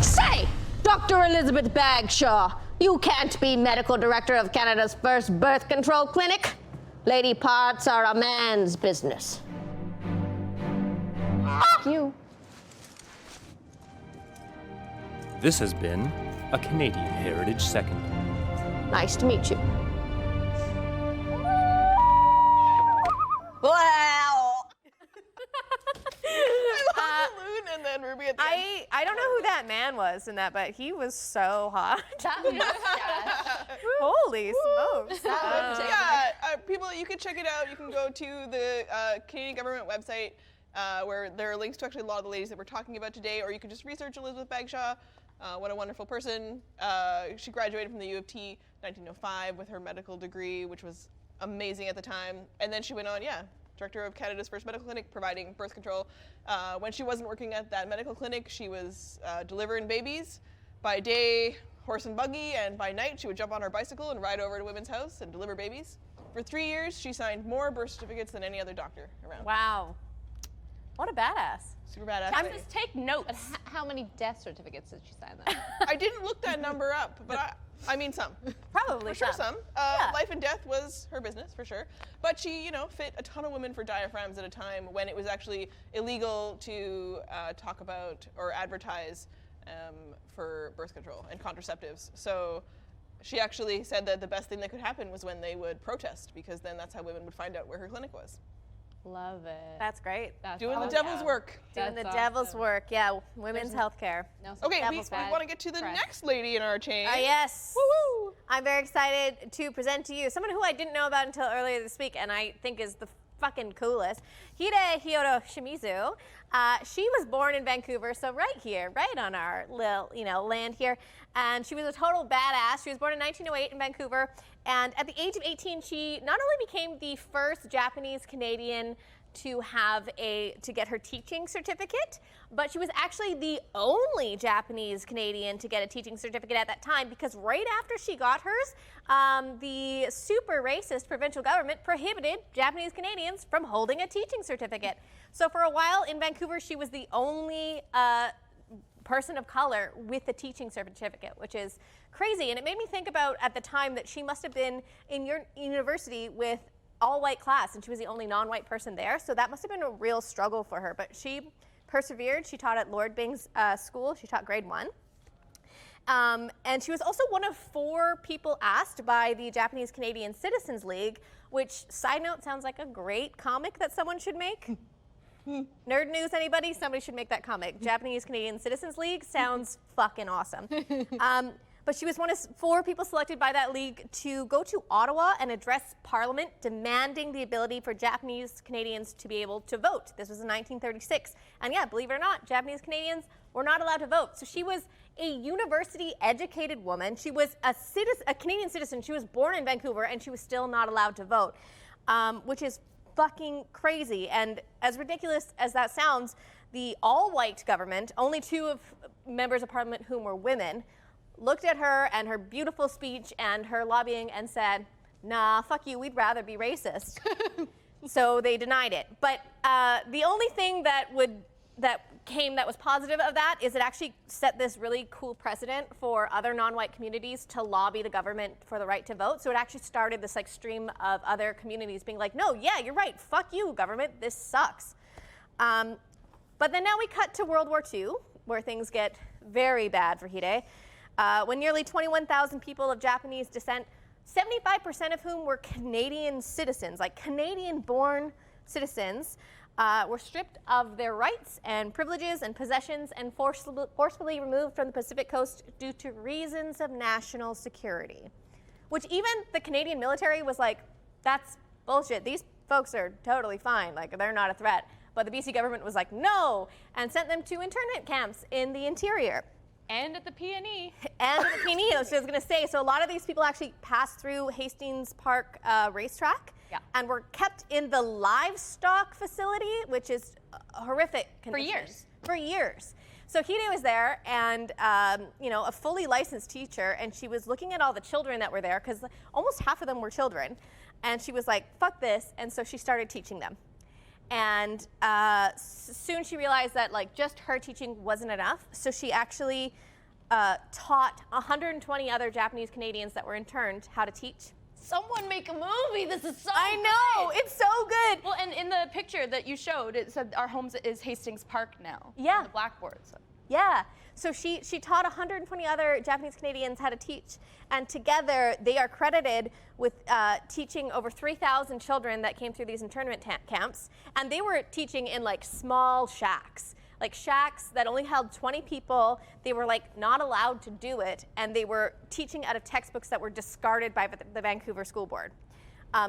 Say, Dr. Elizabeth Bagshaw, you can't be medical director of Canada's first birth control clinic. Lady parts are a man's business. Fuck you. This has been a Canadian Heritage Second. Nice to meet you. Wow. Balloon and then Ruby at the end. I don't know who that man was in that, but he was so hot. That mustache. Holy smokes. People, you can check it out. You can go to the Canadian government website where there are links to actually a lot of the ladies that we're talking about today, or you can just research Elizabeth Bagshaw. What a wonderful person. She graduated from the U of T 1905 with her medical degree, which was amazing at the time. And then she went on, director of Canada's first medical clinic, providing birth control. When she wasn't working at that medical clinic, she was delivering babies. By day, horse and buggy, and by night, she would jump on her bicycle and ride over to women's house and deliver babies. For 3 years, she signed more birth certificates than any other doctor around. Wow. What a badass. Super badass. I'm just take notes. But how many death certificates did she sign then? I didn't look that number up, but I mean some. Probably For sure some. some. Life and death was her business, for sure. But she, fit a ton of women for diaphragms at a time when it was actually illegal to talk about or advertise for birth control and contraceptives. So she actually said that the best thing that could happen was when they would protest, because then that's how women would find out where her clinic was. Love it. That's great. That's Doing the awesome. devil's work. Doing That's the devil's awesome. work. Yeah, women's health care. No, Okay, we devil's bad want to get to the press. next lady in our chain. Yes. Woo-woo. I'm very excited to present to you someone who I didn't know about until earlier this week, and I think is the fucking coolest. Hide Hyodo Shimizu. She was born in Vancouver, so right here, right on our little, land here. And she was a total badass. She was born in 1908 in Vancouver, and at the age of 18, she not only became the first Japanese Canadian to get her teaching certificate, but she was actually the only Japanese Canadian to get a teaching certificate at that time, because right after she got hers, the super racist provincial government prohibited Japanese Canadians from holding a teaching certificate. So for a while in Vancouver, she was the only person of color with a teaching certificate, which is crazy. And it made me think about at the time that she must have been in your university with all-white class, and she was the only non-white person there, so that must have been a real struggle for her. But she persevered. She taught at Lord Bing's school. She taught grade 1. And she was also one of 4 people asked by the Japanese Canadian Citizens League, which, side note, sounds like a great comic that someone should make. Nerd news, anybody? Somebody should make that comic. Japanese Canadian Citizens League sounds fucking awesome. But she was one of 4 people selected by that league to go to Ottawa and address Parliament, demanding the ability for Japanese Canadians to be able to vote. This was in 1936. And yeah, believe it or not, Japanese Canadians were not allowed to vote. So she was a university-educated woman. She was a Canadian citizen. She was born in Vancouver, and she was still not allowed to vote, which is fucking crazy. And as ridiculous as that sounds, the all-white government, only 2 of members of Parliament whom were women, looked at her and her beautiful speech and her lobbying and said, nah, fuck you, we'd rather be racist. So they denied it. But the only thing that was positive of that is it actually set this really cool precedent for other non-white communities to lobby the government for the right to vote. So it actually started this stream of other communities being like, no, yeah, you're right, fuck you, government, this sucks. But then now we cut to World War II, where things get very bad for Hide. When nearly 21,000 people of Japanese descent, 75% of whom were Canadian citizens, like Canadian-born citizens, were stripped of their rights and privileges and possessions and forcefully removed from the Pacific coast due to reasons of national security. Which even the Canadian military was like, that's bullshit. These folks are totally fine. They're not a threat. But the BC government was like, no, and sent them to internment camps in the interior. And at the PNE. And at the PNE, I was going to say, so a lot of these people actually passed through Hastings Park racetrack and were kept in the livestock facility, which is horrific conditions. For years. For years. So Hide was there, and a fully licensed teacher, and she was looking at all the children that were there, because almost half of them were children, and she was like, fuck this, and so she started teaching them. And soon she realized that like just her teaching wasn't enough, so she actually taught 120 other Japanese Canadians that were interned how to teach. Someone make a movie. This is so I know, it's so good. Well, and in the picture that you showed, it said our home is Hastings Park now. Yeah. On the blackboard. So. Yeah. So she taught 120 other Japanese Canadians how to teach, and together they are credited with teaching over 3,000 children that came through these internment camps, and they were teaching in like small shacks. Like shacks that only held 20 people. They were like not allowed to do it, and they were teaching out of textbooks that were discarded by the Vancouver School Board.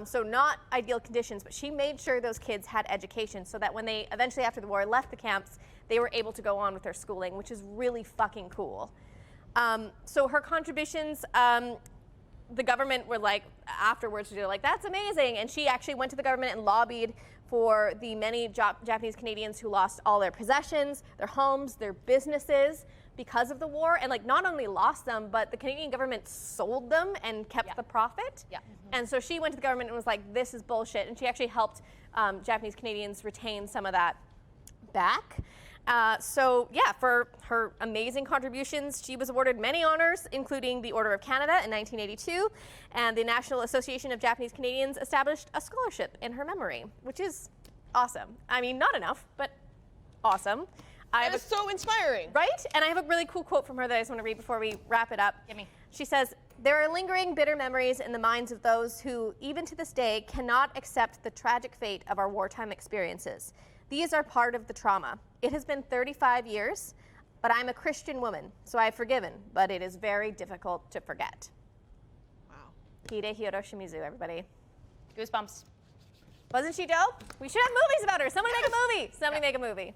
So not ideal conditions, but she made sure those kids had education so that when they eventually after the war left the camps, they were able to go on with their schooling, which is really fucking cool. So her contributions, the government were like, afterwards, they're like, that's amazing. And she actually went to the government and lobbied for the many Japanese Canadians who lost all their possessions, their homes, their businesses because of the war. And like not only lost them, but the Canadian government sold them and kept the profit. Yeah. And so she went to the government and was like, this is bullshit. And she actually helped Japanese Canadians retain some of that back. So yeah, for her amazing contributions, she was awarded many honors, including the Order of Canada in 1982, and the National Association of Japanese Canadians established a scholarship in her memory, which is awesome. I mean, not enough, but awesome. That is so inspiring. Right? And I have a really cool quote from her that I just want to read before we wrap it up. Give me. She says, "There are lingering bitter memories in the minds of those who, even to this day, cannot accept the tragic fate of our wartime experiences. These are part of the trauma. It has been 35 years, but I'm a Christian woman, so I've forgiven, but it is very difficult to forget." Wow. Hidehiro Shimizu, everybody. Goosebumps. Wasn't she dope? We should have movies about her. Somebody make a movie. Somebody make a movie.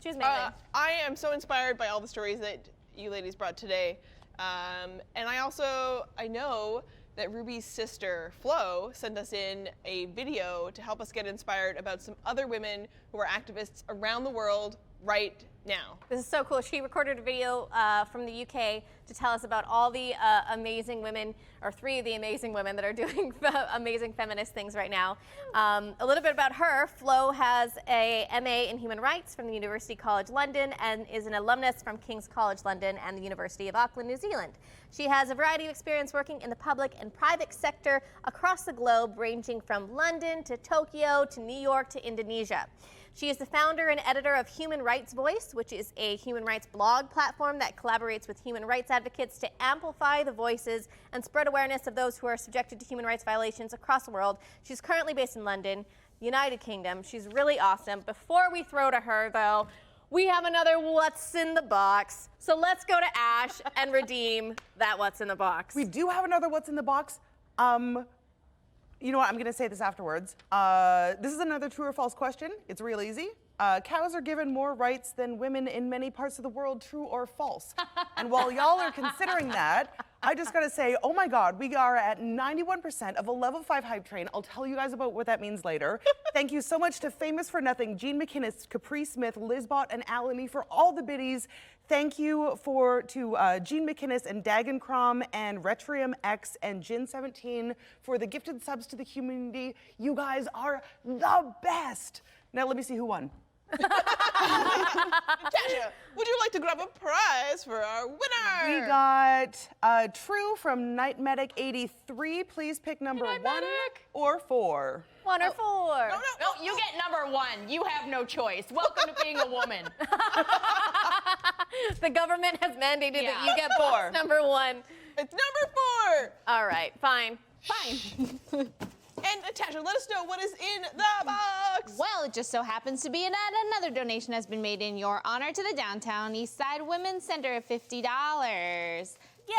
She was amazing. I am so inspired by all the stories that you ladies brought today. And I know that Ruby's sister, Flo, sent us in a video to help us get inspired about some other women who are activists around the world right now. This is so cool. She recorded a video from the UK to tell us about all the amazing women, or 3 of the amazing women that are doing amazing feminist things right now. A little bit about her. Flo has a MA in Human Rights from the University College London and is an alumnus from King's College London and the University of Auckland, New Zealand. She has a variety of experience working in the public and private sector across the globe, ranging from London to Tokyo to New York to Indonesia. She is the founder and editor of Human Rights Voice, which is a human rights blog platform that collaborates with human rights advocates to amplify the voices and spread awareness of those who are subjected to human rights violations across the world. She's currently based in London, United Kingdom. She's really awesome. Before we throw to her, though, we have another What's in the Box. So let's go to Ash and redeem that What's in the Box. We do have another What's in the Box. You know what, I'm gonna say this afterwards. This is another true or false question. It's real easy. Cows are given more rights than women in many parts of the world, true or false? And while y'all are considering that, I just gotta say, oh my God, we are at 91% of a level 5 hype train. I'll tell you guys about what that means later. Thank you so much to Famous for Nothing, Jean McInnes, Capri Smith, Lizbot, and Alani for all the biddies. Thank you to Jean McInnes and Dagan Crom and Retrium X and Gin17 for the gifted subs to the community. You guys are the best. Now let me see who won. Natasha, would you like to grab a prize for our winner? We got True from Night Medic 83. Please pick number 1 or 4. 1 or 4. No, you get number 1. You have no choice. Welcome to being a woman. The government has mandated that you get 4. Number 1. It's number 4. All right, fine. And Natasha, let us know what is in the box. Well, it just so happens to be that another donation has been made in your honor to the Downtown Eastside Women's Center of $50. Yay!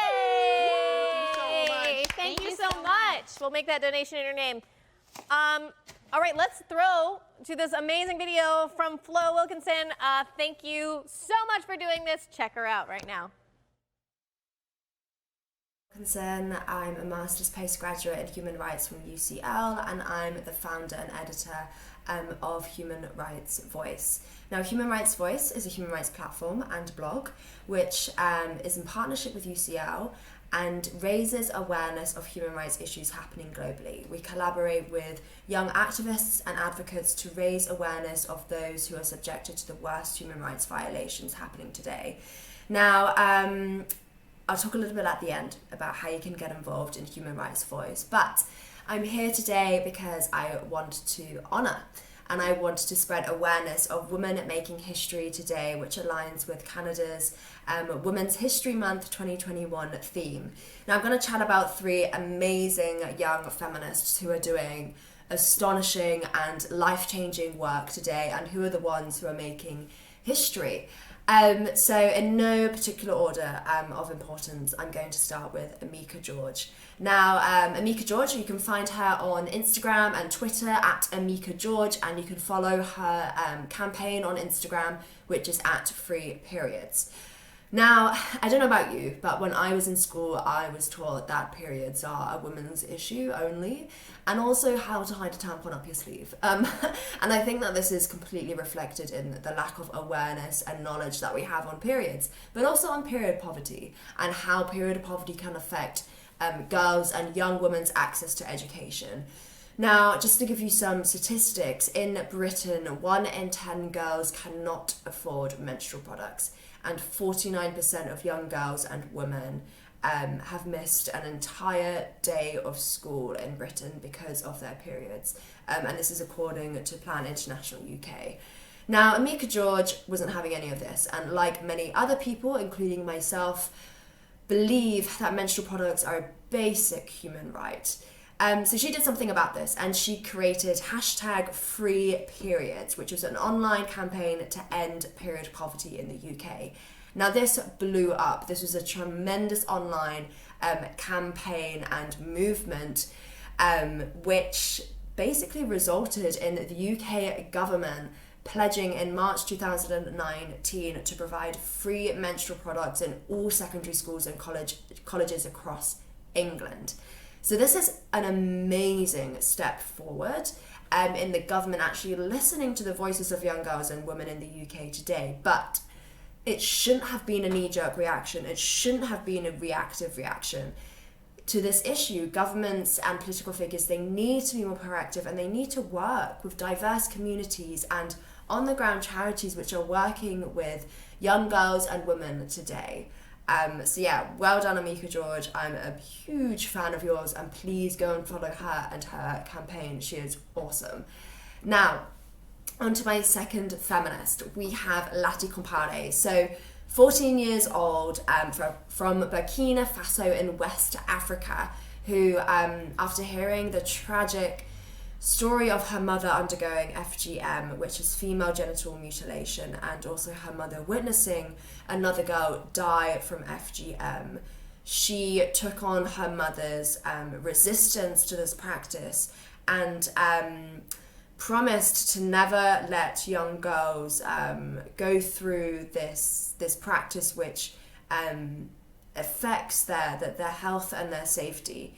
Thank you so much. Thank you so much. We'll make that donation in your name. All right, let's throw to this amazing video from Flo Wilkinson. Thank you so much for doing this. Check her out right now. I'm a master's postgraduate in human rights from UCL, and I'm the founder and editor of Human Rights Voice. Now, Human Rights Voice is a human rights platform and blog which is in partnership with UCL and raises awareness of human rights issues happening globally. We collaborate with young activists and advocates to raise awareness of those who are subjected to the worst human rights violations happening today. Now, I'll talk a little bit at the end about how you can get involved in Human Rights Voice, but I'm here today because I want to honour and I want to spread awareness of women making history today, which aligns with Canada's Women's History Month 2021 theme. Now, I'm going to chat about 3 amazing young feminists who are doing astonishing and life-changing work today and who are the ones who are making history. So in no particular order of importance, I'm going to start with Amica George. Now, Amica George, you can find her on Instagram and Twitter at Amica George, and you can follow her campaign on Instagram, which is at Free Periods. Now, I don't know about you, but when I was in school, I was taught that periods are a woman's issue only, and also how to hide a tampon up your sleeve. And I think that this is completely reflected in the lack of awareness and knowledge that we have on periods, but also on period poverty and how period poverty can affect girls and young women's access to education. Now, just to give you some statistics, in Britain, 1 in 10 girls cannot afford menstrual products, and 49% of young girls and women have missed an entire day of school in Britain because of their periods. And this is according to Plan International UK. Now, Amica George wasn't having any of this, and like many other people, including myself, believe that menstrual products are a basic human right. So she did something about this, and she created #FreePeriods, which was an online campaign to end period poverty in the UK. Now, this blew up. This was a tremendous online campaign and movement, which basically resulted in the UK government pledging in March 2019 to provide free menstrual products in all secondary schools and colleges across England. So this is an amazing step forward in the government actually listening to the voices of young girls and women in the UK today. But it shouldn't have been a knee-jerk reaction. It shouldn't have been a reactive reaction to this issue. Governments and political figures, they need to be more proactive, and they need to work with diverse communities and on-the-ground charities which are working with young girls and women today. So yeah, well done, Amica George. I'm a huge fan of yours, and please go and follow her and her campaign. She is awesome. Now, on to my second feminist. We have Lati Compare. So 14 years old, from Burkina Faso in West Africa, who, after hearing the tragic story of her mother undergoing FGM, which is female genital mutilation, and also her mother witnessing another girl die from FGM, she took on her mother's resistance to this practice and promised to never let young girls go through this practice which affects their health and their safety.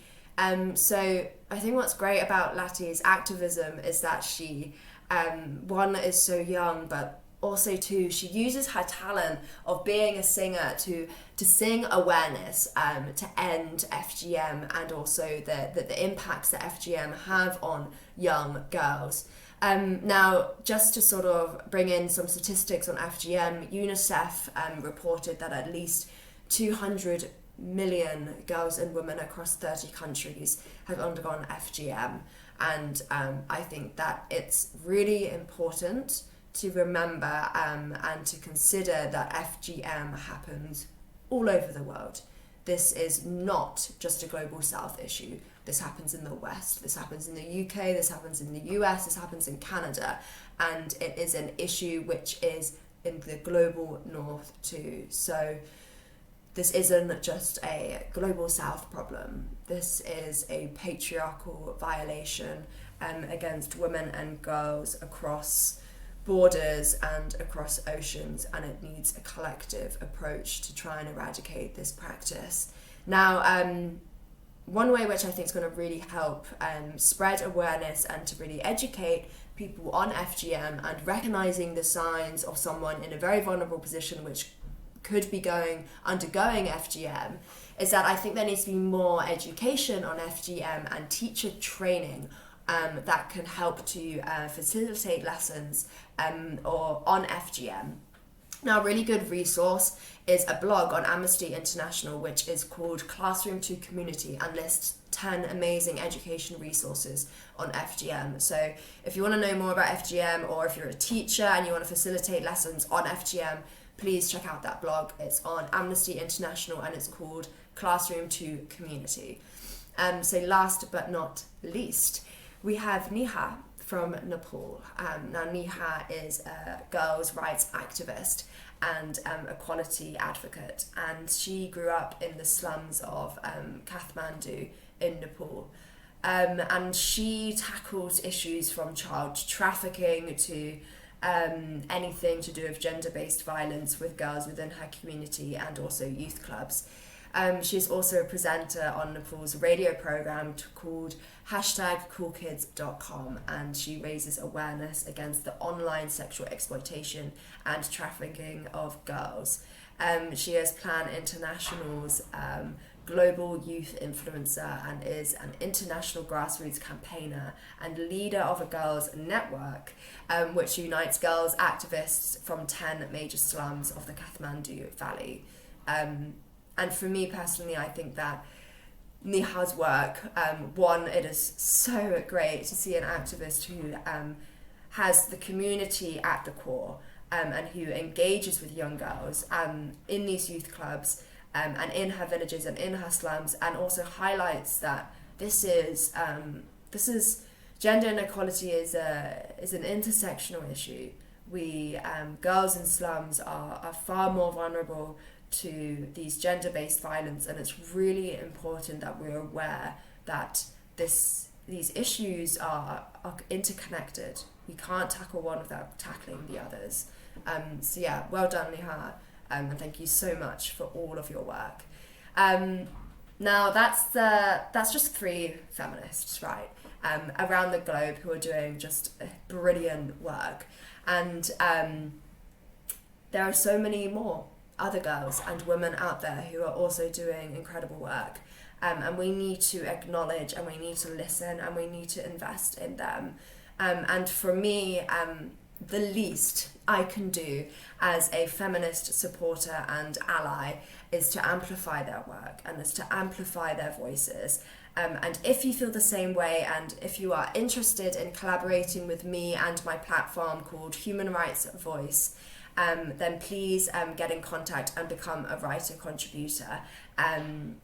So I think what's great about Lati's activism is that she, one, is so young, but also two, she uses her talent of being a singer to sing awareness, to end FGM, and also the impacts that FGM have on young girls. Now, just to sort of bring in some statistics on FGM, UNICEF reported that at least 200 million girls and women across 30 countries have undergone FGM, and I think that it's really important to remember and to consider that FGM happens all over the world. This is not just a global south issue. This happens in the West, this happens in the UK, this happens in the US, this happens in Canada, and it is an issue which is in the global north too. So this isn't just a global south problem. This is a patriarchal violation against women and girls across borders and across oceans, and it needs a collective approach to try and eradicate this practice. Now, one way which I think is going to really help spread awareness and to really educate people on FGM and recognizing the signs of someone in a very vulnerable position which could be undergoing FGM, is that I think there needs to be more education on FGM and teacher training that can help to facilitate lessons or on FGM. Now, a really good resource is a blog on Amnesty International, which is called Classroom to Community, and lists 10 amazing education resources on FGM. So if you want to know more about FGM, or if you're a teacher and you want to facilitate lessons on FGM, please check out that blog. It's on Amnesty International and it's called Classroom to Community. So last but not least, we have Neha from Nepal. Now, Neha is a girls' rights activist and equality advocate, and she grew up in the slums of Kathmandu in Nepal. And she tackles issues from child trafficking to anything to do with gender-based violence with girls within her community and also youth clubs. She's also a presenter on Nepal's radio program called #coolkids.com, and she raises awareness against the online sexual exploitation and trafficking of girls. She is Plan International's global youth influencer and is an international grassroots campaigner and leader of a girls' network which unites girls activists from 10 major slums of the Kathmandu Valley. And for me personally, I think that Neha's work, one, it is so great to see an activist who has the community at the core and who engages with young girls in these youth clubs and in her villages and in her slums, and also highlights that this is gender inequality is an intersectional issue. We girls in slums are far more vulnerable to these gender-based violence, and it's really important that we're aware that these issues are interconnected. We can't tackle one without tackling the others. So yeah, well done, Neha, and thank you so much for all of your work. Now that's just 3 feminists, right, around the globe who are doing just brilliant work, and there are so many more other girls and women out there who are also doing incredible work, and we need to acknowledge and we need to listen and we need to invest in them. And for me, the least I can do as a feminist supporter and ally is to amplify their work and is to amplify their voices. And if you feel the same way, and if you are interested in collaborating with me and my platform called Human Rights Voice, then please get in contact and become a writer contributor. And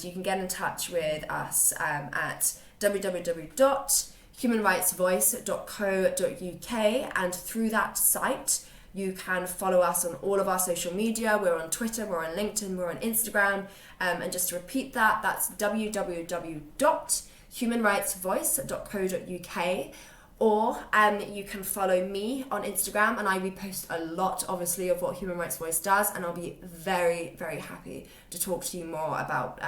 you can get in touch with us at www.humanrightsvoice.co.uk, and through that site you can follow us on all of our social media. We're on Twitter, we're on LinkedIn, we're on Instagram, and just to repeat that, that's www.humanrightsvoice.co.uk. Or you can follow me on Instagram, and I repost a lot, obviously, of what Human Rights Voice does, and I'll be very, very happy to talk to you more about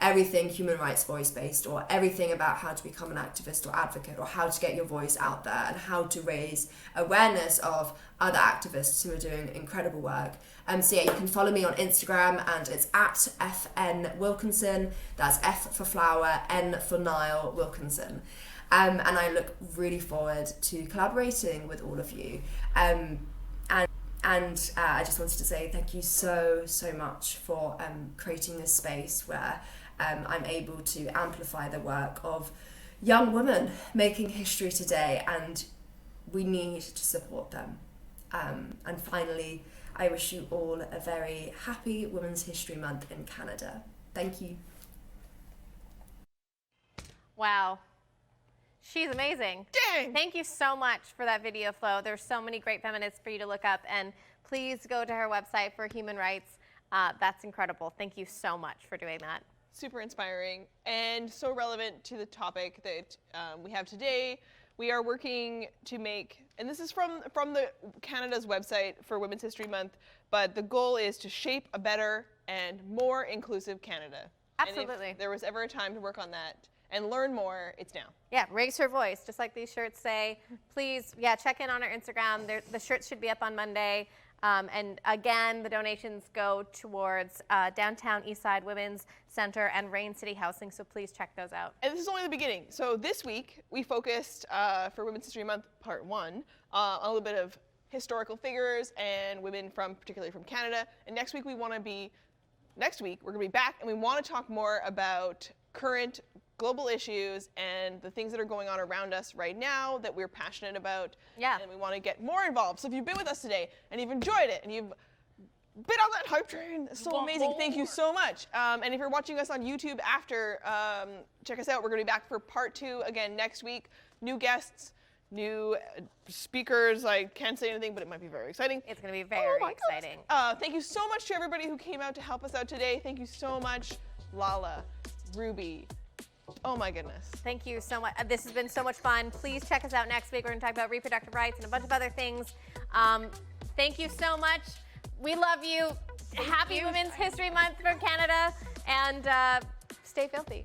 everything Human Rights Voice based, or everything about how to become an activist or advocate, or how to get your voice out there, and how to raise awareness of other activists who are doing incredible work. So yeah, you can follow me on Instagram, and it's at FN Wilkinson. That's F for flower, N for Nile, Wilkinson. And I look really forward to collaborating with all of you. And I just wanted to say thank you so much for creating this space where I'm able to amplify the work of young women making history today, and we need to support them. And finally, I wish you all a very happy Women's History Month in Canada. Thank you. Wow. She's amazing. Dang! Thank you so much for that video, Flo. There's so many great feminists for you to look up, and please go to her website for human rights. That's incredible. Thank you so much for doing that. Super inspiring and so relevant to the topic that we have today. We are working to make, and this is from the Canada's website for Women's History Month, but the goal is to shape a better and more inclusive Canada. Absolutely. And if there was ever a time to work on that, and learn more, it's now. Yeah, raise her voice, just like these shirts say. Please, check in on our Instagram. The shirts should be up on Monday. And again, the donations go towards Downtown Eastside Women's Center and Rain City Housing, so please check those out. And this is only the beginning. So this week, we focused for Women's History Month Part 1 on a little bit of historical figures and women particularly from Canada. And next week, we're going to be back and we want to talk more about current global issues and the things that are going on around us right now that we're passionate about. Yeah. And we want to get more involved. So if you've been with us today and you've enjoyed it and you've been on that hype train, it's so amazing. Thank you so much. And if you're watching us on YouTube after, check us out. We're going to be back for Part 2 again next week. New guests, new speakers. I can't say anything, but it might be very exciting. It's going to be very exciting. Thank you so much to everybody who came out to help us out today. Thank you so much, Lala, Ruby. Oh my goodness. Thank you so much. This has been so much fun. Please check us out next week. We're going to talk about reproductive rights and a bunch of other things. Thank you so much. We love you. Happy Women's History Month for Canada. And stay filthy.